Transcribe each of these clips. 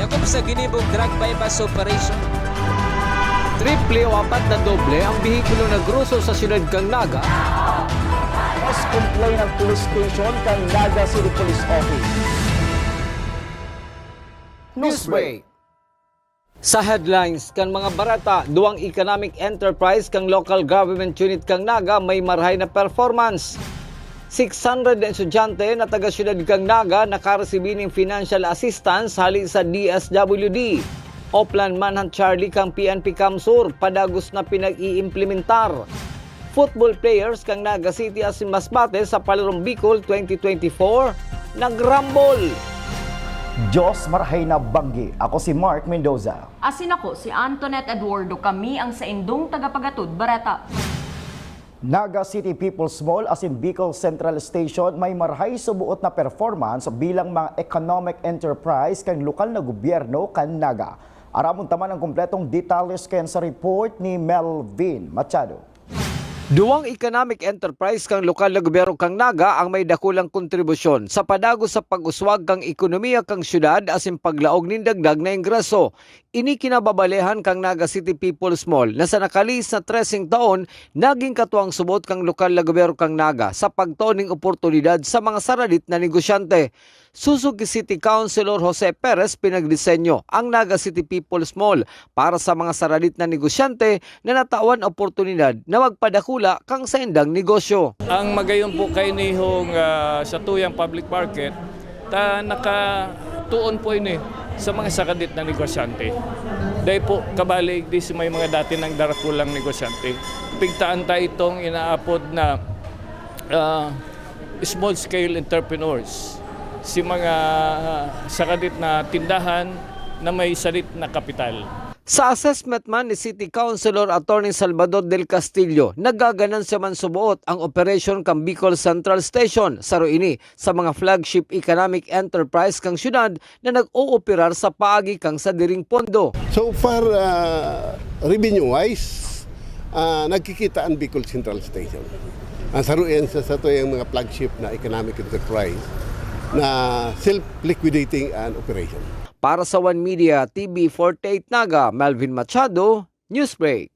Sakop sa ginibog drug bypass operation. Triple o apat na doble ang bihikulo na gruso sa siyudad kang Naga. Mas complain ng police station kang Naga City Police Office. Newsbreak. Sa headlines kang mga barata, duwang economic enterprise kang local government unit kang Naga may marhay na performance. 600 na estudyante na taga siyudad kang Naga nakaresibi ng financial assistance hali sa DSWD. Oplan Manhunt Charlie kang PNP Kamsur padagos na pinag-iimplementar. Football players kang Naga City asin Masbate sa Palarong Bicol 2024 nagrambol. Diyos marahay na banggi. Ako si Mark Mendoza. Asin ako si Antoinette Eduardo, kami ang sa indong tagapagatud Barata. Naga City People's Mall asin Bicol Central Station may marhay subuot na performance bilang mga economic enterprise kang lokal na gobyerno kan Naga. Aramon taman ang kumpletong detalles ken sa report ni Melvin Machado. Duwang economic enterprise kang lokal na gobyerno kang Naga ang may dakulang kontribusyon sa padagos sa pag-uswag kang ekonomiya kang syudad asin paglaog nin dagdag na ingreso. Ini kinababalehan kang Naga City People's Mall na sa nakalis na 13 taon naging katuwang subot kang lokal na gobyerno kang Naga sa pagtuon ng oportunidad sa mga saralit na negosyante. Suzuki City Councilor Jose Perez pinagdisenyo ang Naga City People's Mall para sa mga saralit na negosyante na natawan oportunidad na magpadakula kang sa indang negosyo. Ang magayon po kay nihong sa tuyang public market, nakatuon po ini sa mga sakadit na negosyante. Dahil po kabalik di may mga dati ng darakulang negosyante. Pigtaan tayo itong inaapod na small scale entrepreneurs. Si mga sakadit na tindahan na may salit na kapital. Sa assessment man ni City Councilor Attorney Salvador del Castillo, nagaganan siya man subuot ang operation kang Bicol Central Station sa Ruini sa mga flagship economic enterprise kang syudad na nag-ooperar sa paagi kang sa diring pondo. So far, revenue-wise, nagkikita ang Bicol Central Station. Sa Ruin, sa ito yung mga flagship na economic enterprise na self-liquidating and operation. Para sa One Media TV 48 Naga, Melvin Machado, Newsbreak.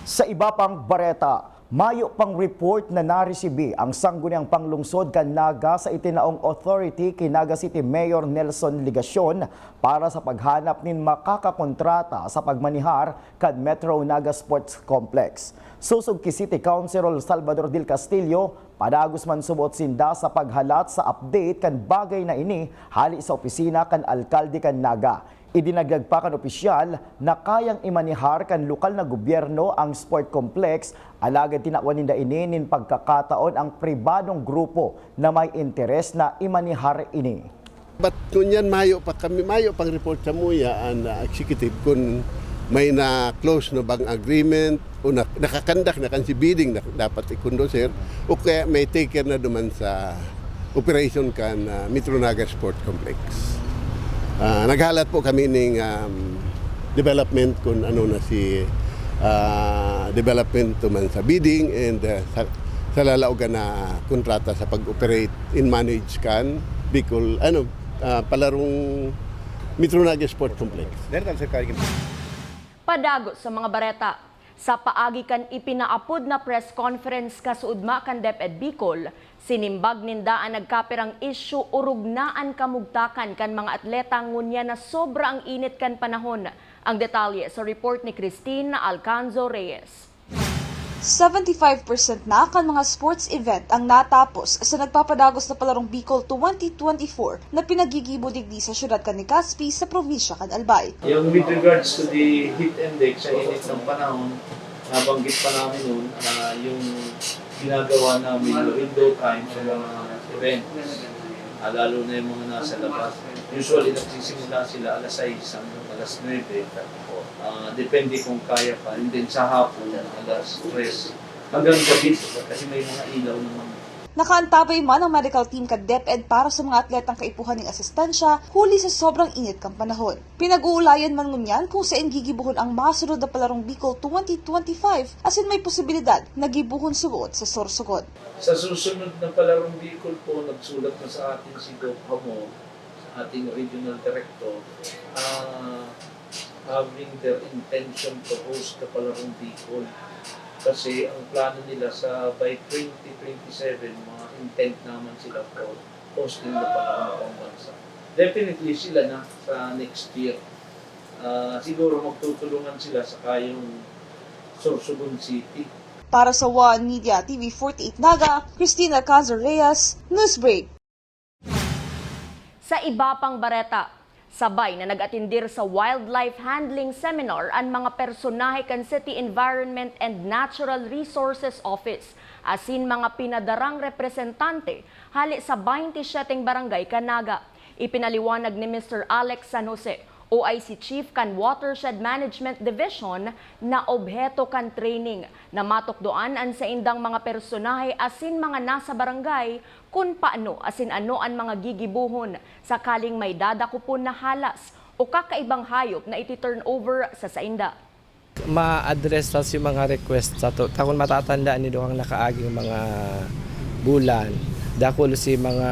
Sa iba pang bareta, mayo pang report na naresibi ang sangguniang panglungsod kan Naga sa itinaong authority kay Naga City Mayor Nelson Ligacion para sa paghanap nin makakakontrata sa pagmanihar kan Metro Naga Sports Complex. Susog ki City Councilor Salvador del Castillo, padagos man subot sinda sa paghalat sa update kan bagay na ini hali sa opisina kan alkalde kan Naga. Idinagdag pa kan opisyal na kayang imanihar kan lokal na gobyerno ang sport complex, alagad tinawan ninda ini nin pagkakataon ang pribadong grupo na may interes na imanihar ini. But kunyan mayo pang report sa muya ang executive kung may na-close na bang agreement o nakakandak na kan si bidding na dapat ikondoser o kaya may taker na duman sa operation kan Metro Naga Sport Complex. Naghalat po kami ng development kung ano na si development man sa bidding and sa lalaugan na kontrata sa pag-operate in manage kan Bicol Palarong Metro Naga Sport Complex. Padago sa mga bareta. Sa paagi kan ipinaapod na press conference kasuudma kan DepEd Bicol, sinimbag ninda ang nagkapirang issue o rugnaan kamugtakan kan mga atleta ngunya na sobra ang init kan panahon. Ang detalye sa report ni Christine Alcanzo Reyes. 75% na kan mga sports event ang natapos sa nagpapadagos na Palarong Bicol 2024 na pinagigibo digdi sa syudad kan Legazpi sa probinsya kan Albay. Yung with regards to the heat index sa init ng panahon, nabanggit pa namin noon yung ginagawa namin window time sa mga event, lalo na yung mga nasa labas. Usually nagsisimula sila alas 6 hanggang alas 9. Depende kung kaya pa. And then sa hapon, alas 3 hanggang gabi kasi may mga ilaw naman. Nakaantabay man ang medical team ka DepEd para sa mga atletang kaipuhan ng asistensya huli sa sobrang init kang panahon. Pinag-uulayan man ngunyan kung saan gigibuhon ang masunod na Palarong Bicol 2025 asin may posibilidad na gibuhon suot sa Sorsogon. Sa susunod na Palarong Bicol po, nagsulat na sa atin si Doc Hamo ating regional director, having their intention to host the Palarong Bicol. Kasi ang plano nila by 2027, mga intent naman sila for hosting the Palarong pambansa. Definitely sila na sa next year. Siguro magtutulungan sila sa kayong Sorsogon City. Para sa One Media TV 48 Naga, Cristina Cazar Reyes, Newsbreak. Sa iba pang bareta, sabay na nag-atindir sa Wildlife Handling Seminar ang mga personahe kan City Environment and Natural Resources Office, asin mga pinadarang representante hali sa 27 barangay Kanaga. Ipinaliwanag ni Mr. Alex San Jose, OIC Chief kan Watershed Management Division, na obheto kan training na matukdoan an sa indang mga personahe asin mga nasa barangay kung paano asin ano ang mga gigibuhon sakaling may dadakupon na halas o kakaibang hayop na iti-turn over sa sainda. Ma-address tas yung mga request sa to. Takon matatandaan ni doang nakaaging mga bulan. Dakol si mga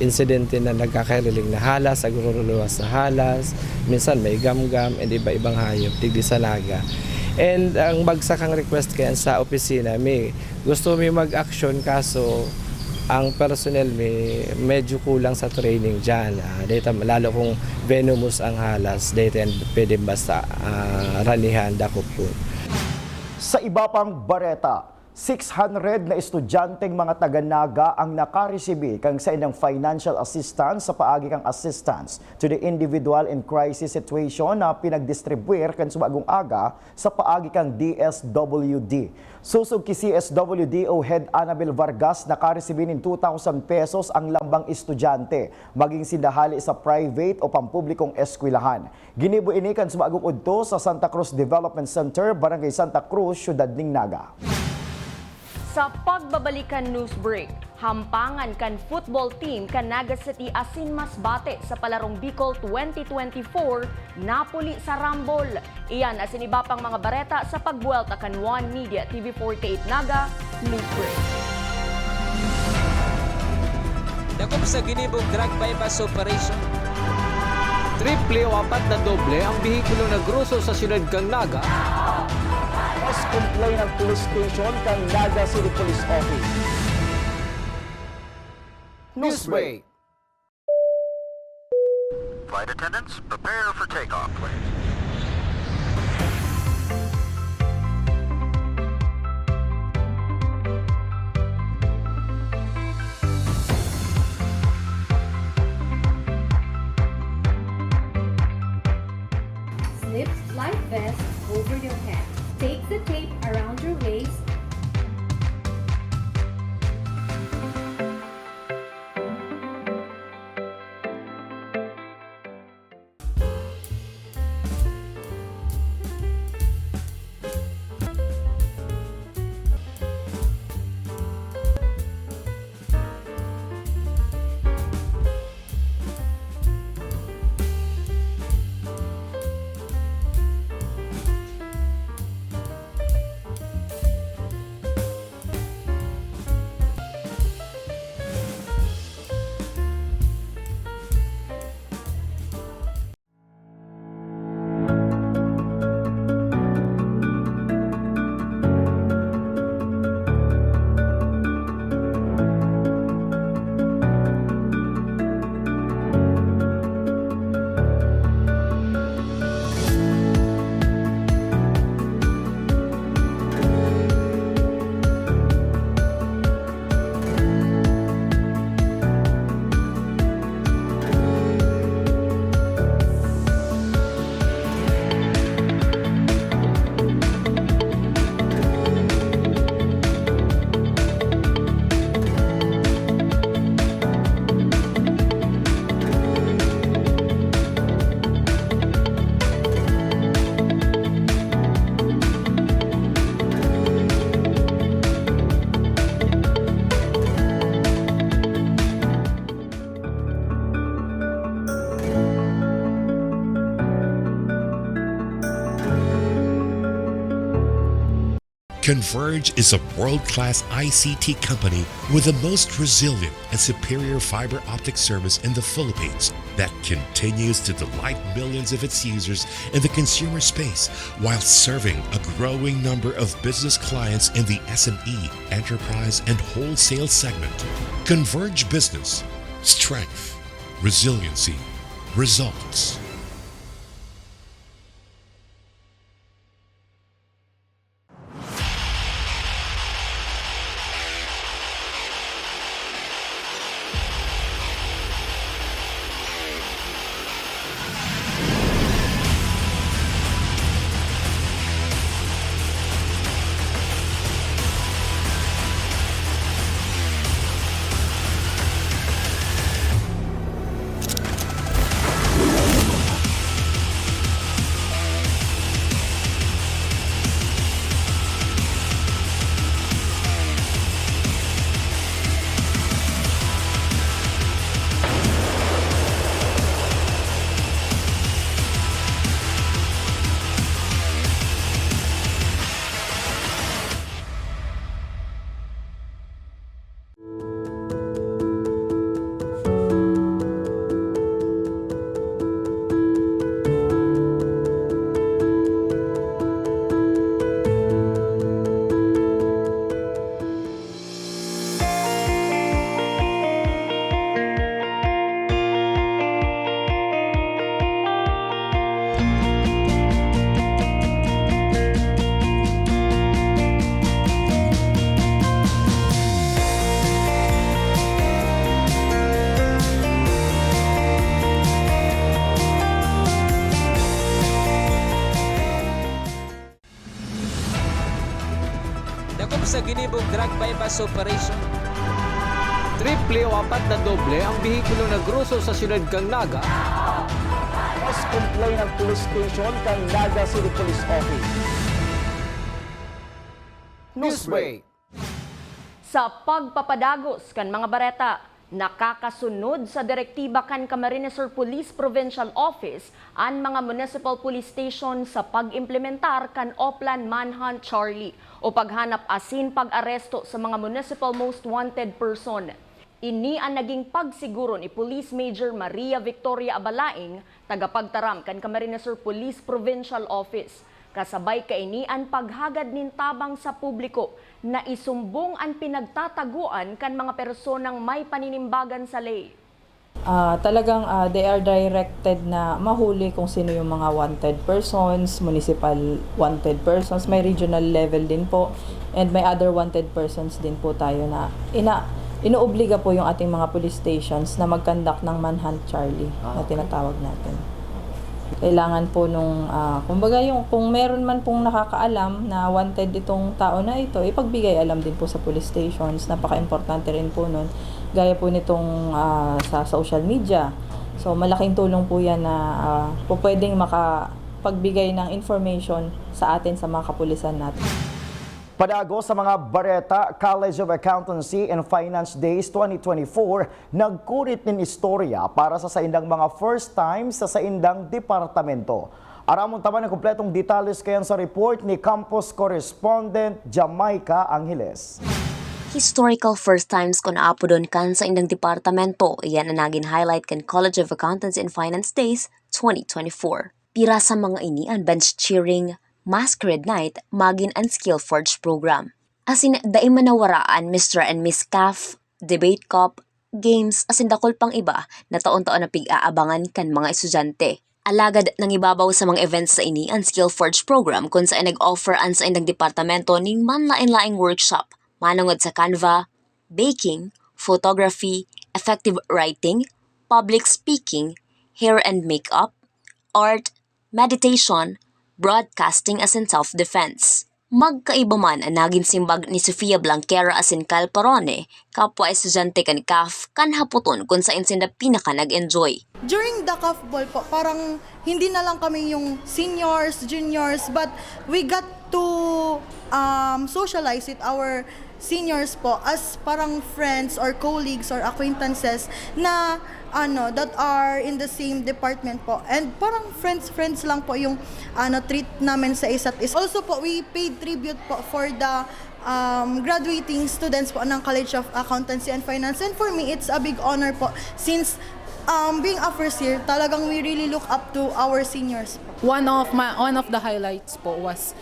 insidente na nagkakariling na halas, agruluwas sa halas, minsan may gamgam, and iba-ibang hayop, tigdi sa naga. And ang bagsakang request kayan sa opisina, may gusto may mag-action kaso ang personnel may medyo kulang sa training dyan. Dito, lalo kung venomous ang halas, dito yan pwede basta ranihan, dakop po. Sa iba pang bareta, 600 na estudyanteng mga taga-Naga ang nakaresibi kang sa inang financial assistance sa paagi kang assistance to the individual in crisis situation na pinagdistribuir kan sumagong aga sa paagi kang DSWD. Susog ki CSWDO Head Annabel Vargas, nakaresibi ng 2,000 pesos ang lambang estudyante, maging sindahali sa private o pampublikong eskwelahan. Ginibo ini kan sumagong udto sa Santa Cruz Development Center, Barangay Santa Cruz, Syudad ning Naga. Sa pagbabalikan news break, hampangan kan football team kan Naga City asin Masbate sa Palarong Bicol 2024, napuli sa Rambol. Iyan asin iba pang mga bareta sa pagbuwelta kan One Media TV 48 Naga News Break. Dakop sa ginibog drug bypass operation. Triple o 4 na doble ang bihikulo na gruso sa siyudad kang Naga. Mas complain ng police station kang Naga City Police Office. Newsbreak. Flight attendants, prepare for takeoff, please. Slip life vest over your head. Take the tape around your waist. Converge is a world-class ICT company with the most resilient and superior fiber optic service in the Philippines that continues to delight millions of its users in the consumer space while serving a growing number of business clients in the SME, enterprise, and wholesale segment. Converge Business. Strength. Resiliency. Results. Dakop sa ginibog drug bypass operation. Triple o 4 na doble ang bihikulo na gruso sa siyudad kang Naga. Mas complain ng police station kang Naga City Police Office. Newsbreak. Sa pagpapadagos kan mga bareta, nakakasunod sa direktiba kan Camarines Sur Police Provincial Office ang mga municipal police station sa pag-implementar kan Oplan Manhunt Charlie o paghanap asin pag-aresto sa mga municipal most wanted person. Ini ang naging pagsiguro ni Police Major Maria Victoria Abalaing, tagapagtaram kan Camarines Sur Police Provincial Office. Kasabay kainian paghagad nin tabang sa publiko na isumbong ang pinagtataguan kan mga personang may paninimbagan sa ley. Talagang they are directed na mahuli kung sino yung mga wanted persons, municipal wanted persons, may regional level din po, and may other wanted persons din po tayo na inuobliga po yung ating mga police stations na mag-conduct ng Manhunt Charlie na tinatawag natin. Kailangan po nung, kumbaga kung meron man pong nakakaalam na wanted itong tao na ito, ipagbigay alam din po sa police stations. Napaka-importante rin po nun. Gaya po nitong sa social media. So malaking tulong po yan na pwedeng makapagbigay ng information sa atin sa mga kapulisan natin. Padago sa mga bareta, College of Accountancy and Finance Days 2024, nagkurit ng istorya para sa saindang mga first time sa saindang departamento. Aramon taman ng kompletong detalles kayan sa report ni Campus Correspondent Jamaica Angeles. Historical first times ko naapo doon kan sa indang departamento, iyan ang naging highlight kan College of Accountancy and Finance Days 2024. Pira sa mga ini ang bench cheering, Masquerade Night, magin ang Skill Forge program. Asin daing manawaraan Mr. and Miss CAF, Debate Cup, games, asin dakol pang iba na taon-taon na pig-aabangan kan mga estudyante. Alagad nang ibabaw sa mga events sa ini ang Skill Forge program kung saan nag-offer an sa indang departamento ning manlain-laing workshop, manungod sa Canva, baking, photography, effective writing, public speaking, hair and makeup, art, meditation, broadcasting as in self-defense. Magkaiba man ang naging simbag ni Sofia Blanquera as in Calparone, kapwa estudyante kan CAF, kan haputon kung saan sila pinaka nag-enjoy. During the CAF ball po, parang hindi na lang kami yung seniors, juniors, but we got to socialize with our seniors po as parang friends or colleagues or acquaintances na that are in the same department po. And parang friends lang po yung treat namin sa isa't isa. Also po, we paid tribute po for the graduating students po ng College of Accountancy and Finance. And for me, it's a big honor po since being a first year, talagang we really look up to our seniors po. One of the highlights po was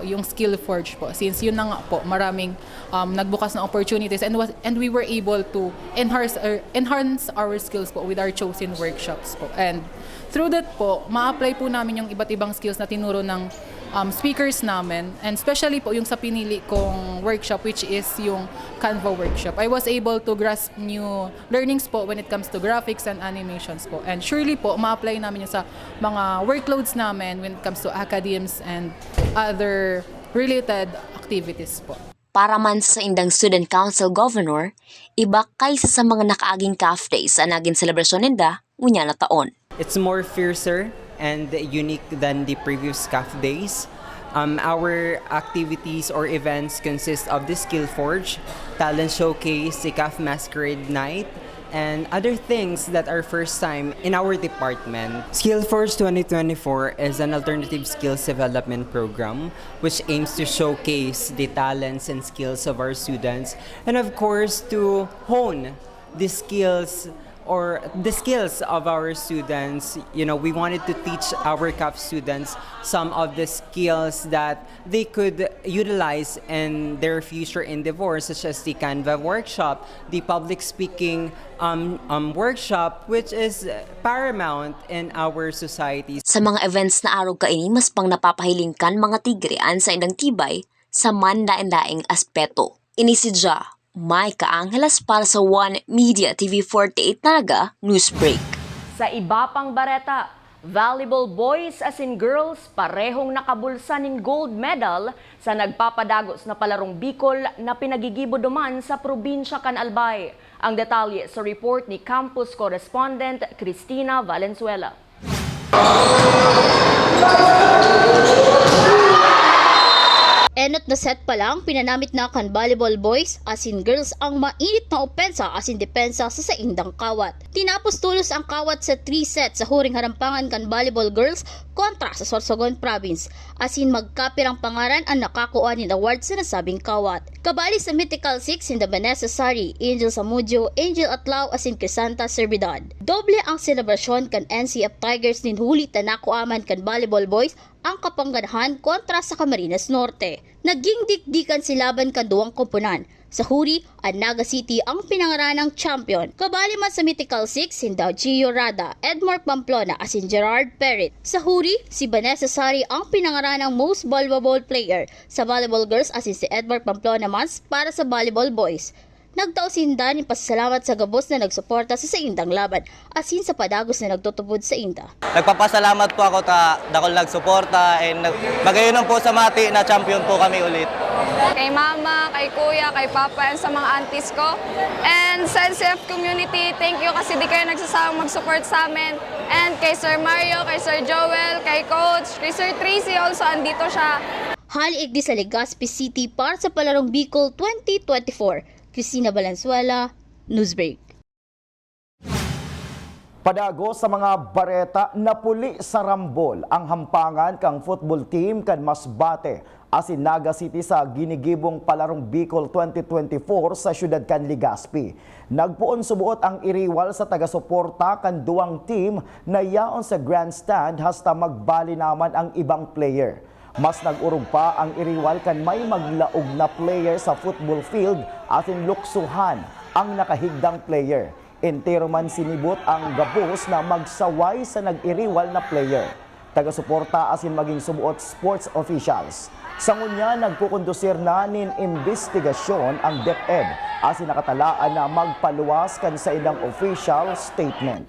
yung Skill Forge po, since yun na nga po maraming nagbukas na opportunities and we were able to enhance our skills po with our chosen workshops po. And through that po, ma-apply po namin yung iba't ibang skills na tinuro ng speakers namin, and especially po yung sa pinili kong workshop, which is yung Canva workshop. I was able to grasp new learnings po when it comes to graphics and animations po. And surely po, ma-apply namin yung sa mga workloads namin when it comes to academics and other related activities po. Para man sa indang Student Council Governor, iba kaysa sa mga nakaaging CAF Days sa naging selebrasyon ninda unya na taon. It's more fiercer and unique than the previous CAF Days. Our activities or events consist of the Skill Forge, Talent Showcase, the CAF Masquerade Night, and other things that are first time in our department. Skill Forge 2024 is an alternative skills development program which aims to showcase the talents and skills of our students, and of course to hone the skills of our students. You know, we wanted to teach our CAF students some of the skills that they could utilize in their future endeavors, such as the Canva workshop, the public speaking workshop, which is paramount in our society. Sa mga events na araw kaini, mas pang napapahilingkan mga tigrean sa indang tibay sa mandaing-daing aspeto. Inisidya Micah Angeles para sa One Media TV 48 Naga Newsbreak. Sa iba pang bareta, volleyball boys as in girls parehong nakabulsa ng gold medal sa nagpapadagos na palarong Bicol na pinagigibo duman sa probinsya kan Albay. Ang detalye sa report ni campus correspondent Cristina Valenzuela. Enot na set pa lang, pinanamit na kan volleyball boys as in girls ang mainit na opensa as in depensa sa saindang kawat. Tinapos tulos ang kawat sa 3 sets sa huring harampangan kan volleyball girls kontra sa Sorsogon Province. As in magkapirang pangaran ang nakakuha ni award sa nasabing kawat. Kabali sa Mythical 6 in the Vanessa Sari, Angel Samudio, Angel Atlao as in Crisanta Servidad. Doble ang selebrasyon kan NCF Tigers nin huli na nakuaman kan volleyball boys ang kapangganahan kontra sa Camarines Norte. Naging dikdikan silaban kan duwang komponan. Sa huri, ang Naga City ang pinangaranang champion. Kabali man sa Mythical 6, sindaw Gio Rada, Edmar Pamplona as in Gerard Perrit. Sa huri, si Vanessa Sari ang pinangaranang most valuable player. Sa volleyball girls as in si Edmar Pamplona Mans para sa volleyball boys. Nagdaos sinda ni pasasalamat sa gabos na nagsuporta sa indang laban, asin sa padagos na nagtutubod sa inda. Nagpapasalamat po ako dakol nagsuporta and magayon po sa mati na champion po kami ulit. Kay mama, kay kuya, kay papa, and sa mga aunties ko. And sa NCF community, thank you kasi di kayo nagsasawang mag-support sa amin. And kay Sir Mario, kay Sir Joel, kay Coach, kay Sir Tracy also, andito siya. Haliig di sa Legazpi City para sa Palarong Bicol 2024. Cristina Valenzuela, Newsbreak. Padago sa mga bareta, napuli sa Rambol ang hampangan kang football team kan Masbate asin Naga City sa ginigibong Palarong Bicol 2024 sa syudad kan Legazpi. Nagpuon subuot ang iriwal sa taga-suporta kan duwang team na yaon sa grandstand hasta magbali naman ang ibang player. Mas nag-urog pa ang iriwal kan may maglaog na player sa football field atin luksuhan ang nakahigdang player. Entero man sinibot ang gabos na magsaway sa nag-iriwal na player. Taga-suporta asin maging subuot sports officials. Sa ngunya, nagkukondusir na nin investigasyon ang DepEd asin nakatalaan na magpaluwas kan sa ilang official statement.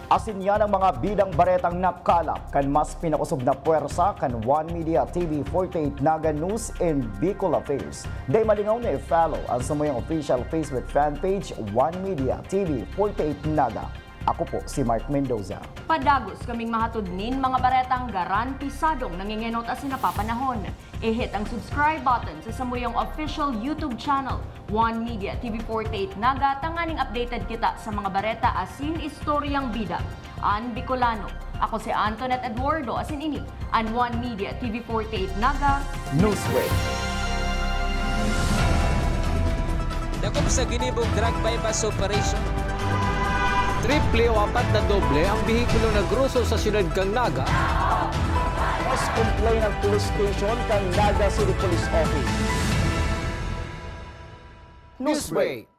Asin yan ang mga bidang baretang nakalap kan mas pinakusog na puwersa kan One Media TV 48 Naga News and Bicol Affairs. Day malingaw na i-follow ang sumuyang official Facebook fan page One Media TV 48 Naga. Ako po si Mark Mendoza. Padagos kaming mahatudnin mga baretang garantisadong nangingenot as napapanahon. I-hit ang subscribe button sa samuyang official YouTube channel, One Media TV48 Naga, tanganing updated kita sa mga bareta asin istoryang bida. An Bicolano. Ako si Antoinette Eduardo asin ini, an One Media TV48 Naga, Newsbreak. Dakop sa ginibog drug bypass operation. Triple o 4 na doble ang bihikulo na gruso sa siyudad kang Naga. Mas complain ng police station kang Naga City Police Office. Newsbreak.